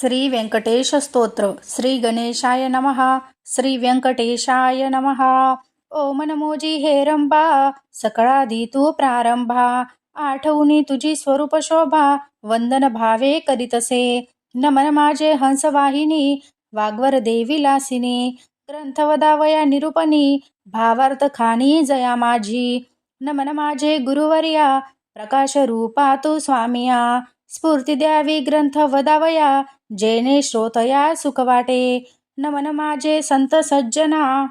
श्री व्यंकटेश स्तोत्र. श्री गणेशाय नमः. श्री व्यंकटेशाय नमः. ओम नमोजी हेरंबा, सकळादी तू प्रारंभा. आठवणी तुझी स्वरूप शोभा, वंदन भावे करीतसे. नमन माझे हंसवाहिनी, वाग्वर देवी लासिनी. ग्रंथ वदावया निरूपणी, भावार्थ खाणी जया माझी. नमन माझे गुरुवर्या, प्रकाश रूपा तू स्वामिया. स्फूर्ती द्यावी ग्रंथ वदावया, जेणे श्रोतया सुख वाटे. नमन माझे संत सज्जना,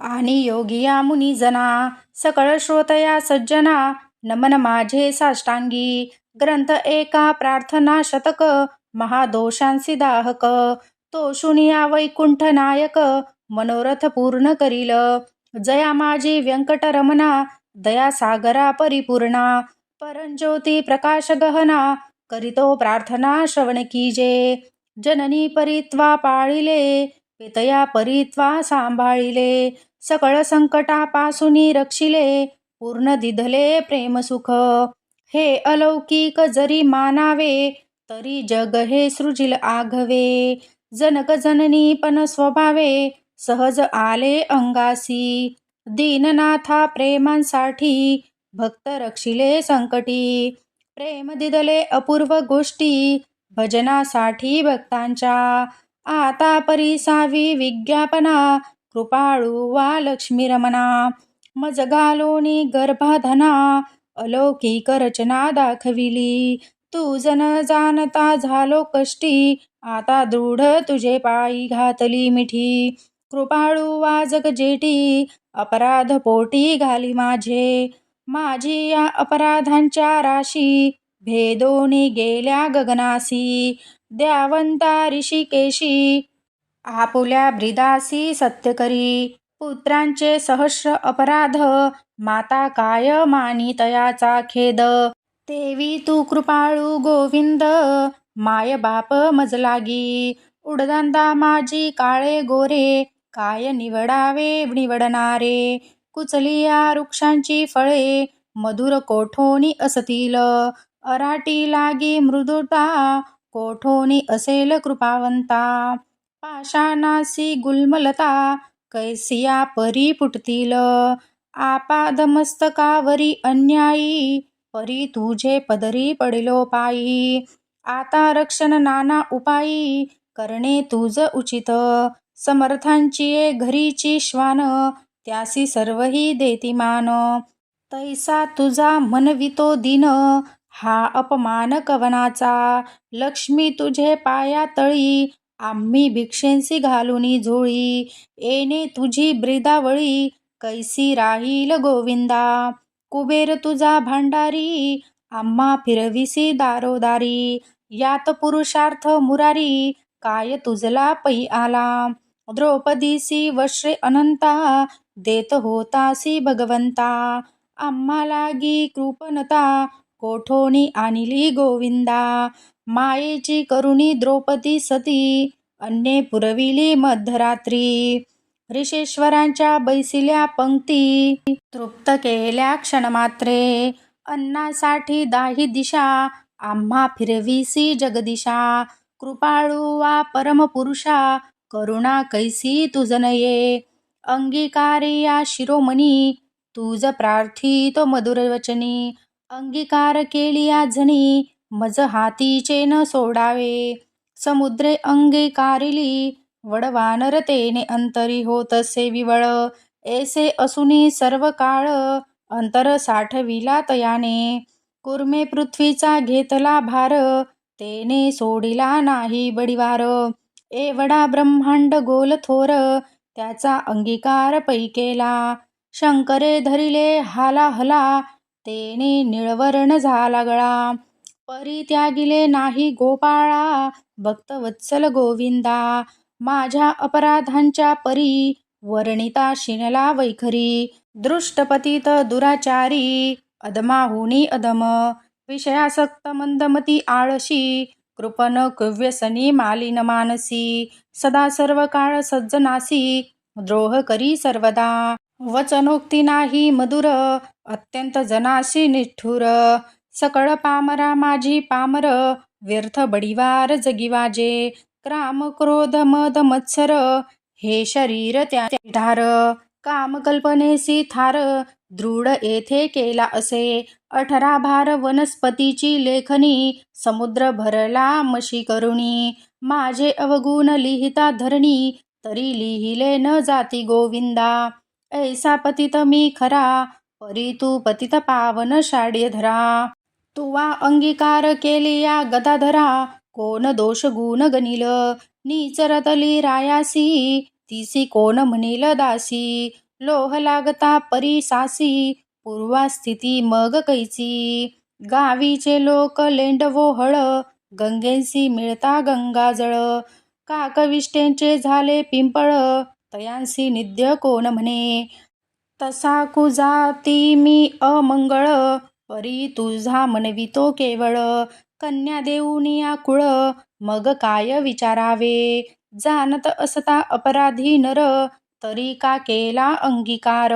आणि योगिया मुनिजना. सकळ श्रोतया सज्जना, नमन माझे साष्टांगी. ग्रंथ एका प्रार्थना शतक, महादोषांसी दाहक. तो शुनिया वैकुंठ नायक, मनोरथ पूर्ण करील. जया माझी व्यंकटरमणा, दया सागरा परिपूर्णा. परंज्योती प्रकाश गहना, करीतो प्रार्थना श्रवण कीजे. जननी परित्वा पाळिले, पितया परित्वा सांभाळिले. सकळ संकटापासूनी रक्षिले, पूर्ण दिधले प्रेम सुख. हे अलौकिक जरी मानावे, तरी जग हे सृजिल आघवे. जनक जननी पण स्वभावे, सहज आले अंगासी. दीननाथा प्रेमांसाठी, भक्त रक्षिले संकटी. प्रेम दिदले अपूर्व गोष्टी, भजनासाठी भक्तांच्या. आता परिसावी विज्ञापना, कृपाळू वा लक्ष्मी रमणा. मज घालोनी गर्भाधना, अलौकिक रचना दाखविली. तू जन जाणता झालो कष्टी, आता दृढ तुझे पायी घातली मिठी. कृपाळू वा जगजेटी, अपराध पोटी घाली माझे. माझी या अपराधांच्या राशी, भेदोनी गेल्या गगनासी. द्यावंता ऋषिकेशी, आपुल्या ब्रिदासी सत्य करी. पुत्रांचे सहस्र अपराध, माता काय मानी तयाचा खेद. देवी तू कृपाळू गोविंद, माय बाप मज लागी. उडदांदा माझी काळे गोरे, काय निवडावे निवडणारे. कुचलिया वृक्षांची फळे, मधुर कोठोनी असतील. अराटी लागी मृदुता, कोठोनी असेल कृपावंता. पाषाणासी गुल्मलता, कैसिया परी फुटतील. आपादमस्तकावरी अन्यायी, परी तुझे पदरी पडिलो पायी. आता रक्षण नाना उपायी, करणे तुझ उचित. समर्थांची घरीची श्वान, त्यासी सर्वही देती मान. तैसा तुझा म्हणवितो दिन, हा अपमान कवनाचा. लक्ष्मी तुझे पाया तळी, आम्ही भिक्षेंसी घालुनी झोळी. येणे तुझी ब्रिदावळी, कैसी राहील गोविंदा. कुबेर तुझा भांडारी, आम्हा फिरविसी दारोदारी. यात पुरुषार्थ मुरारी, काय तुझला पै आला. द्रौपदीसी वश्रे अनंता, देत होतासी भगवंता. आम्हा लागी कृपणता, कोठोनी आणिली गोविंदा. मायेची करुणी द्रौपदी सती, अन्ये पुरविली मध्यरात्री. ऋषेश्वरांच्या बैसिल्या पंक्ती, तृप्त केल्या क्षणमात्रे. अन्नासाठी दाही दिशा, आम्हा फिरविसी जगदिशा. कृपाळू वा परमपुरुषा, करुणा कैसी तुझ नये. अंगीकारिया शिरोमणी, तुझ प्रार्थितो मधुर वचनी. अंगीकार केलिया झणी, मज हातीचे न सोडावे. समुद्रे अंगीकारिली, वडवानर तेने अंतरी होतसे विवळ. ऐसे असुनी सर्व काळ, अंतर साठविला तयाने. कुर्मे पृथ्वीचा घेतला भार, तेने सोडिला नाही बडिवार. एवढा ब्रह्मांड गोल थोर, त्याचा अंगीकार पै केला. शंकरे धरिले हालाहला, तेने निळवर्ण झाला गळा. परित्यागिले नाही गोपाळा, भक्तवत्सल गोविंदा. माझ्या अपराधांच्या परी, वर्णिता शिनला वैखरी. दृष्टपतीत दुराचारी, अधमाहुनी अधम. विषयासक्त मंदमती आळशी, कृपण कुव्यसनी मालिन मानसी. सदा सर्व काळ सज्जनासी, द्रोह करी सर्वदा. वचनोक्ती नाही मधुर, अत्यंत जनासी निष्ठुर. सकळ पामरा माझी पामर, व्यर्थ बडिवार जगिवाजे. क्राम क्रोध मद मत्सर हे शरीर त्या ढार. काम कल्पनेसी थार दृढ येथे केला असे. 18 भार वनस्पतीची लेखनी समुद्र भरला मशी करुणी. माझे अवगुण लिहिता धरणी तरी लिहिले न जाती गोविंदा. ऐसा पतित मी खरा परी तू पतित पावन शाड्यधरा. तुवा अंगीकार केलिया गदाधरा कोण दोष गुण गनिल. नीचरतली रायासी तिसी कोण म्हणील दासी. लोह लागता परी सासी पूर्वा स्थिती मग कैची. गावीचे लोक लेंडवोहळ गंगेसी मिळता गंगाजळ. काकविष्टेंचे झाले पिंपळ तयांसी निद्य कोण म्हणे. तसा कुजाती मी अमंगळ परी तुझा मनवितो केवळ. कन्या देऊनिया कुळ मग काय विचारावे. जाणत असता अपराधी नर तरी का केला अंगीकार.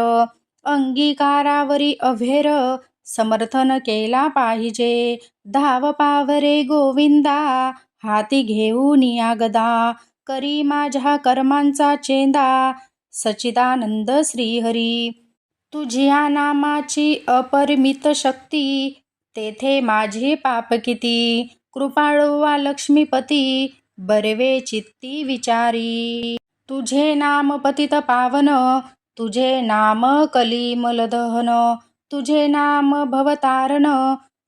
अंगीकारावरी अभेर समर्थन केला पाहिजे. धाव पावरे गोविंदा हाती घेऊनिया गदा. करी माझ्या कर्मांचा चेंदा सच्चिदानंद श्रीहरी. तुझ्या नामाची अपरिमित शक्ती तेथे माझे पाप किती. कृपाळुवा लक्ष्मीपती बरवे चित्ती विचारी. तुझे नाम पतित पावन तुझे नाम कलिमलदहन. तुझे नाम भवतारण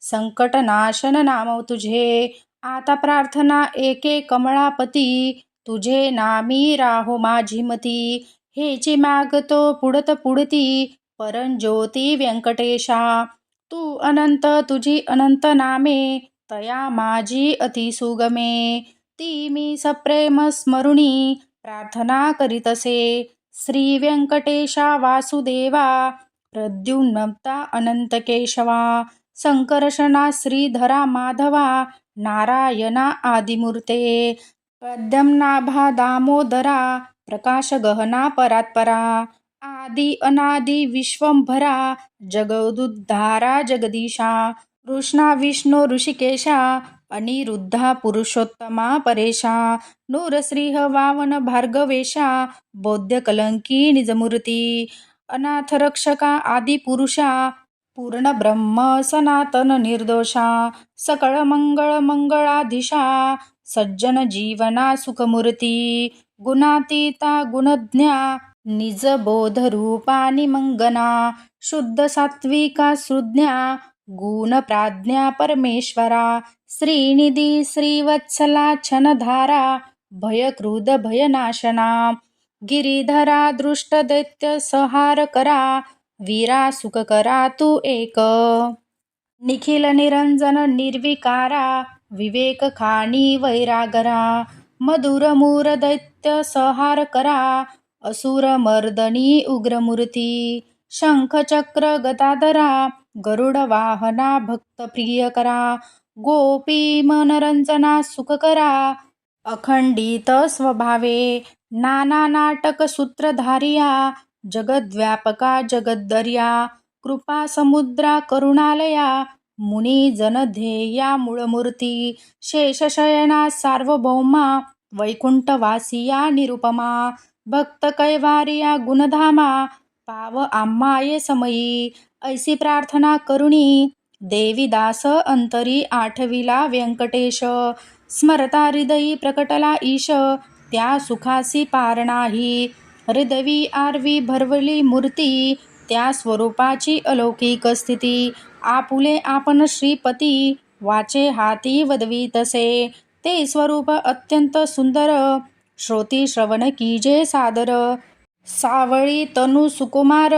संकटनाशन नाम तुझे. आता प्रार्थना एके कमळापती तुझे नामी राहो माझी मती. हेची मागतो पुढत पुढती परंज्योती व्यंकटेशा. तू अनंत तुझी अनंत नामे तया माझी अतिसुगमे. ती मी सप्रेम स्मरुणी प्रार्थना करीतसे. श्री व्यंकटेशा वासुदेवा प्रद्युम्नता अनंत केशवा. संकर्षणा श्रीधरा माधवा नारायणा आदिमूर्ते. पद्मनाभा दामोदरा प्रकाश गहना परात्परा. आदि अनादि विश्वंभरा जगदुद्धारा जगदीशा. कृष्णा विष्णू ऋषिकेशा अनिरुद्धा पुरुषोत्तमा परेशा. नूरश्रीह वामन भार्गवेशा बौद्ध कलंकी निजमूर्ती. अनाथ रक्षका आदिपुरुषा पूर्ण ब्रह्म सनातन निर्दोषा. सकळ मंगळ मंगळाधीशा सज्जन जीवना सुखमूर्ती. गुणातीता गुणज्ञा निज बोध रूपा निमंगना. शुद्ध सात्विका सुज्ञा गुण प्राज्ञा परमेश्वरा. श्रीनिधी श्रीवत्सला छनधारा भयक्रुद भयनाशना. गिरिधरा दृष्ट दैत्य संहार करा वीरा सुख करा तू एक. निखिल निरंजन निर्विकारा विवेक खाणी वैरागरा. मधुर मूर दैत्य संहार करा असुर मर्दनी उग्रमूर्ती. शंख चक्र गदाधरा गरुड वाहना भक्त प्रिय करा. गोपी मनरंजना सुख करा अखंडित स्वभावे. नाना नाटक सूत्रधारिया जगद्व्यापका जगद्दर्या. कृपा समुद्रा करुणालया मुनी जनध्येया मूळमूर्ती. शेषशयना सार्वभौमा वैकुंठवासिया निरुपमा. भक्त कैवारिया गुणधामा पाव आम्हाये समयी. ऐसी प्रार्थना करुणी देवीदास अंतरी आठविला व्यंकटेश. स्मरता हृदयी प्रकटला ईश त्या सुखासी पार नाही. हृदवी आरवी भरवली मूर्ती त्या स्वरूपाची अलौकिक स्थिती. आपुले आपण श्रीपती वाचे हाती वदवितसे. ते स्वरूप अत्यंत सुंदर श्रोती श्रवण कीजे सादर. सावळी तनु सुकुमार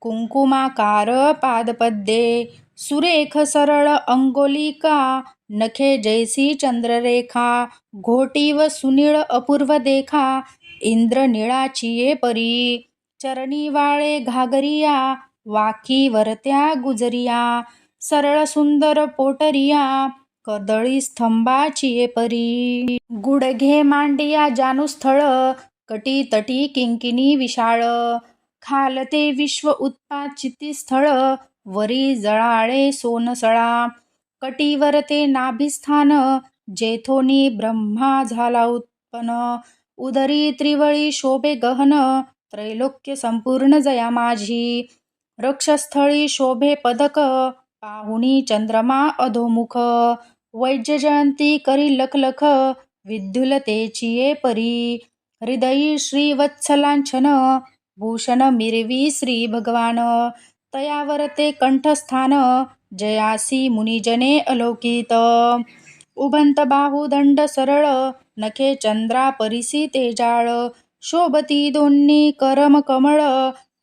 कुंकुमाकार पादपद्ये. सुरेख सरळ अंगोलिका नखे जैसी चंद्ररेखा. घोटीव सुनीळ अपूर्व देखा इंद्र निळाचिये परी. चरणी वाळे घागरिया वाकी वरत्या गुजरिया. सरळ सुंदर पोटरिया कदळी स्तंभाचिये परी. गुडघे मांडिया जानुस्थळ कटी तटी किंकिणी विशाळ. खालते विश्व उत्पाचिती स्थळ वरी जळाळे सोनसळा. कटीवर ते नाभिस्थान जेथोनी ब्रह्मा झाला उत्पन्न. उदरी त्रिवळी शोभे गहन, त्रैलोक्य संपूर्ण जया माझी. रक्षस्थळी शोभे पदक, पाहुणी चंद्रमा अधोमुख. वैद्य जयंती करी लखलख, विद्युलतेची ये परी. हृदयी श्रीवत्सलांछन, भूषण मिरवी श्री भगवान. तयावर ते कंठस्थान, जयासी मुनिजने अलौकित. उभंत बाहू दंड सरळ, नखे चंद्रा परिसी तेजाळ. शोभती दोन्ही करम कमळ,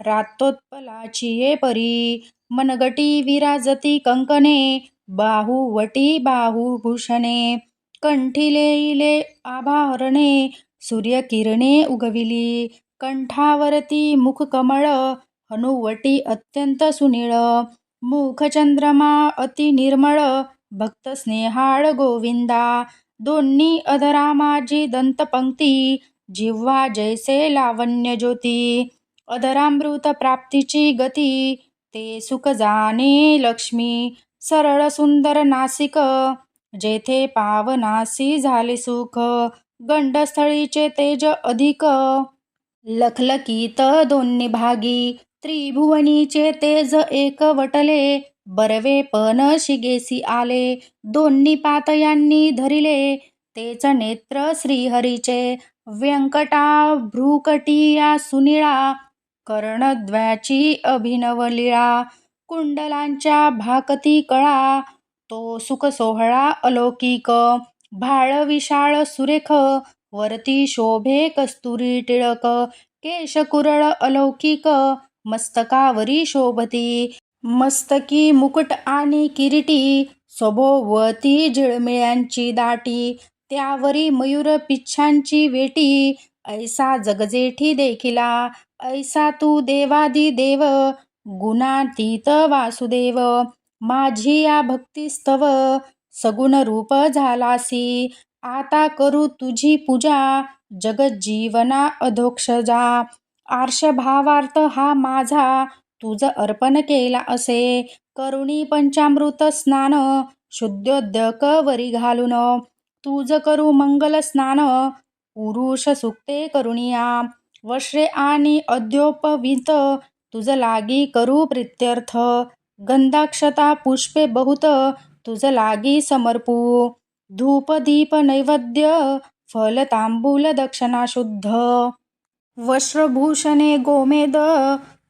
रातोत्पलाची ये परी. मनगटी विराजती कंकणे, बाहुवटी बाहुभूषणे. कंठी लेईले आभारणे, सूर्यकिरणे उगविली. कंठावरती मुखकमळ, हनुवटी अत्यंत सुनीळ. मुख चंद्रमा अति निर्मळ, भक्त स्नेहाळ गोविंदा. दोन्ही अधरा माझी दंतपंक्ती, जिव्हा जैसे लावण्य ज्योती. अधरामृत प्राप्तीची गती, ते सुख जाणे लक्ष्मी. सरळ सुंदर नासिक, जेथे पावनासी झाले सुख. गंडस्थळीचे तेज अधिक, लखलखीत दोन्ही भागी. त्रिभुवनीचे तेज एकवटले, बरवे पण शिगेसी आले. दोन्ही पातयांनी धरिले, तेच नेत्र श्रीहरीचे. व्यंकटाभ्रुकटिया सुनिळा, कर्णद्वयाची अभिनव लीळा. कुंडलांच्या भाकती कळा, तो सुख सोहळा अलौकिक. भाळ विशाळ सुरेख, वरती शोभे कस्तुरी टिळक. केश कुरळ अलौकिक, मस्तकावरी शोभती. मस्तकी मुकुट आणि किरीटी, सभोवती झिळमिळ्यांची दाटी. त्यावरी मयूर पिच्छांची वेटी, ऐसा जगजेठी देखिला. ऐसा तू देवादिदेव, गुणातीत वासुदेव. माझी या भक्तिस्तव, सगुण रूप झालासी. आता करू तुझी पूजा, जगज्जीवना अधोक्षजा. आर्ष भावार्थ हा माझा, तुझ अर्पण केला असे. करुणी पंचामृत स्नान, शुद्धोदक वरी घालून. तुझ करू मंगल स्नान, पुरुष सुक्ते करुणिया. वस्त्रे आणि अद्योपवीत, तुझ लागी करू प्रीत्यर्थ. गंधाक्षता पुष्पे बहुत, तुझ लागी समर्पू. धूप दीप नैवेद्य, फल तांबूल दक्षिणा शुद्ध. वस्त्रभूषणे गोमेद,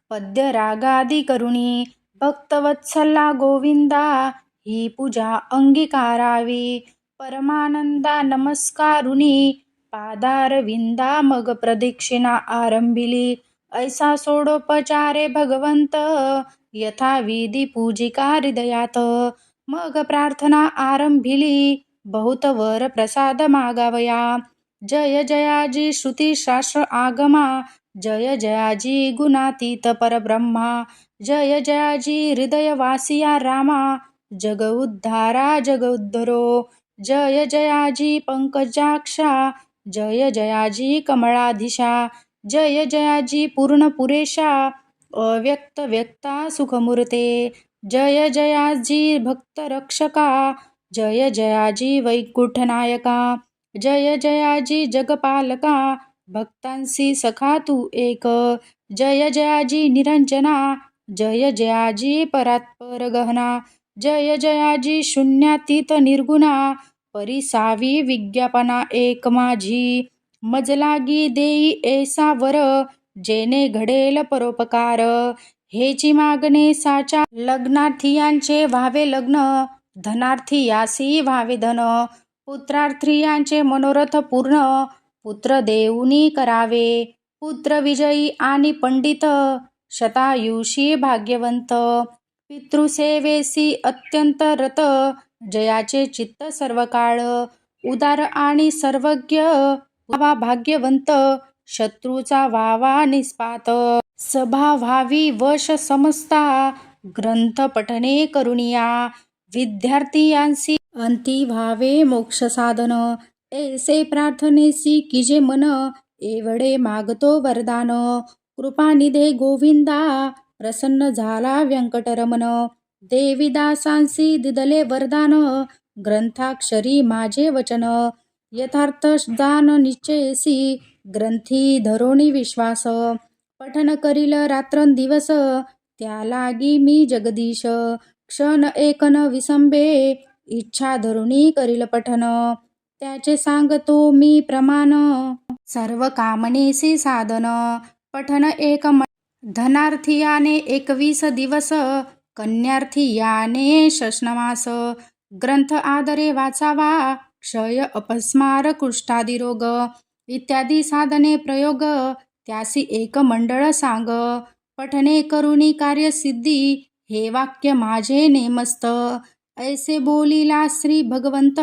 पद्य रागादी करुणी. भक्तवत्सला गोविंदा, ही पूजा अंगीकारावी. परमानंदा नमस्कारुनी, पादारविंदा मग प्रदक्षिणा आरंभिली. ऐसा सोडोपचारे भगवंत, यथाविधी पूजिका हृदयात. मग प्रार्थना आरंभिली, बहुत वर प्रसाद मागावया. जय जयाजी श्रुती शास्त्र आगमा, जय जयाजी गुणातीत परब्रह्मा. जय जयाजी हृदयवासिया रामा, जग उद्धारा जग उद्धरो. जय जयाजी पंकजाक्षा, जय जयाजी कमळाधीशा. जय जयाजी पूर्ण पुरेशा, अव्यक्त व्यक्ता सुखमूर्ते. जय जयाजी भक्तरक्षका, जय जयाजी वैकुंठनायका. जय जयाजी जगपालका, भक्तांसी सखा तू एक. जय जयाजी निरंजना, जय जयाजी परात्पर गहना. जय जयाजी शून्यातीत निर्गुणा, परिसावी विज्ञापना एक माझी. मजलागी देई ऐसा वर, जेणे घडेल परोपकार. हेची मागणे साचा, लग्नार्थीयांचे व्हावे लग्न. धनार्थीयासी व्हावे धन. पुत्रार्थीयांचे मनोरथ पूर्ण, पुत्र देऊनी करावे. पुत्र विजयी आणि पंडित, शतायुषी भाग्यवंत. पितृसेवेसी अत्यंत रत, जयाचे चित्त सर्व काळ. उदार आणि सर्वज्ञ व्हावा भाग्यवंत, शत्रूचा व्हावा निस्पात. सभा व्हावी वश समजता, ग्रंथ पठणे करुणिया. विद्यार्थीयांसी अंती व्हावे मोक्ष साधन. ऐसे प्रार्थनेसी कीजे मन, एवढे मागतो वरदान. कृपानिधे गोविंदा, प्रसन्न झाला व्यंकटरमण. देवीदासांसी दिदले वरदान, ग्रंथाक्षरी माझे वचन, यथार्थ जान निश्चयसी, ग्रंथी धरोणी विश्वास, पठन करील रात्रंदिवस, त्या लागी मी जगदीश, क्षण एक न विसंबे, इच्छा धरुणी करील पठन, त्याचे सांगतो मी प्रमाण, सर्व कामनेसी साधन, पठन एक धनार्थीयाने 21 दिवस, कन्यार्थीयाने शशनमास, ग्रंथ आदरे वाचावा, क्षय अपस्मार कुष्ठादी रोग, इत्यादी साधने प्रयोग, त्यासी एक मंडळ सांग, पठने करुणी कार्यसिद्धी, हे वाक्य माझे नेमस्त, ऐसे बोलिला श्री भगवंत,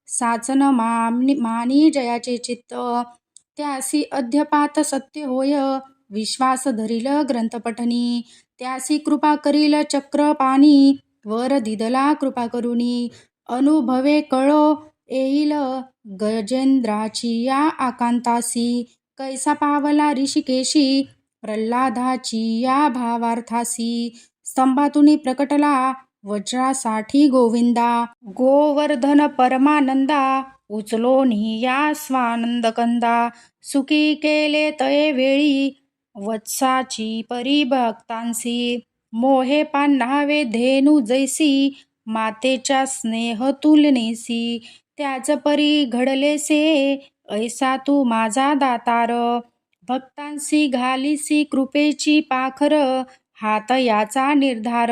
साचन मानी जयाचे चित्त, त्यासी अध्यपात सत्य होय, विश्वास धरील ग्रंथ पठनी, त्यासी कृपा करील चक्रपाणी, वर दिदला कृपा करुणी, अनुभवे कळो येईल गजेंद्राची या आकांतासी, कैसा पावला ऋषिकेशी, प्रल्हादाची या भावार्थासी, स्तंभातुनी प्रकटला वज्रासाठी गोविंदा, गोवर्धन परमानंदा, उचलोनी या स्वानंदकंदा, सुखी केले तये वेळी, वत्साची परी भक्तांसी, मोहे पान्हावे धेनू जैसी, मातेच्या स्नेह तुलनेसी, त्याच परी घडलेसे, ऐसा तू माझा दातार, भक्तांसी घालीसी कृपेची पाखर, हात याचा निर्धार,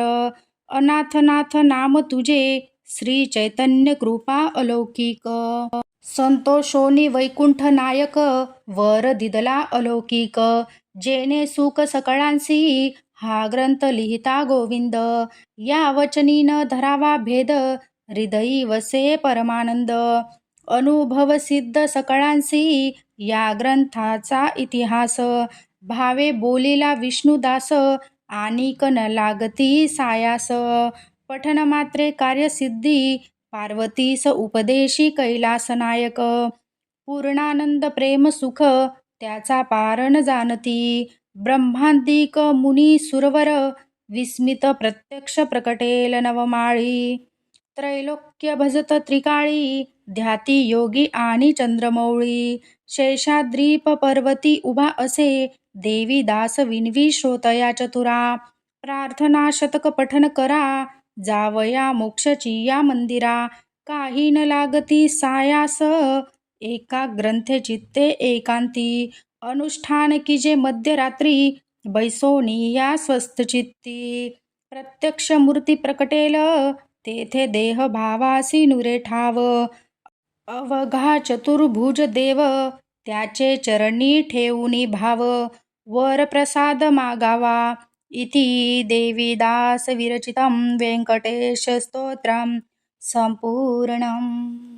अनाथनाथ नाम तुझे, श्री चैतन्य कृपा अलौकिक, संतोषोनी वैकुंठ नायक, वर दिदला अलौकिक, जेणे सुख सकळांसी, हा ग्रंथ लिहिता गोविंद, या वचनी न धरावा भेद, हृदयी वसे परमानंद, अनुभव सिद्ध सकळांसी, या ग्रंथाचा इतिहास, भावे बोलिला विष्णुदास, आनिक न लागती सायास, पठन मात्रे कार्यसिद्धी, पार्वतीस उपदेशी कैलास नायक, पूर्णानंद प्रेम सुख, त्याचा पारण जाणती, ब्रह्मांदिक मुनी सुरवर, विस्मित प्रत्यक्ष प्रकटेल नवमाळी, त्रैलोक्य भजत त्रिकाळी, ध्याती योगी आणि चंद्रमौळी, शेषाद्रीप पर्वती उभा असे, देवी दास विनवी श्रोतया चतुरा, प्रार्थना शतक पठन करा, जावया मोक्षची या मंदिरा, काही न लागती सायास, एका ग्रंथे चित्ते एकांती, अनुष्ठान कीजे मध्यरात्री, बैसोनी या स्वस्थ चित्ती, प्रत्यक्ष मूर्ती प्रकटेल, तेथे देह भावासी नुरे ठाव, अवघा चतुर्भुज देव, त्याचे चरणी ठेवूनी भाव, वर प्रसाद मागावा, इति देवीदास विरचितं व्यंकटेश स्तोत्रम संपूर्णम.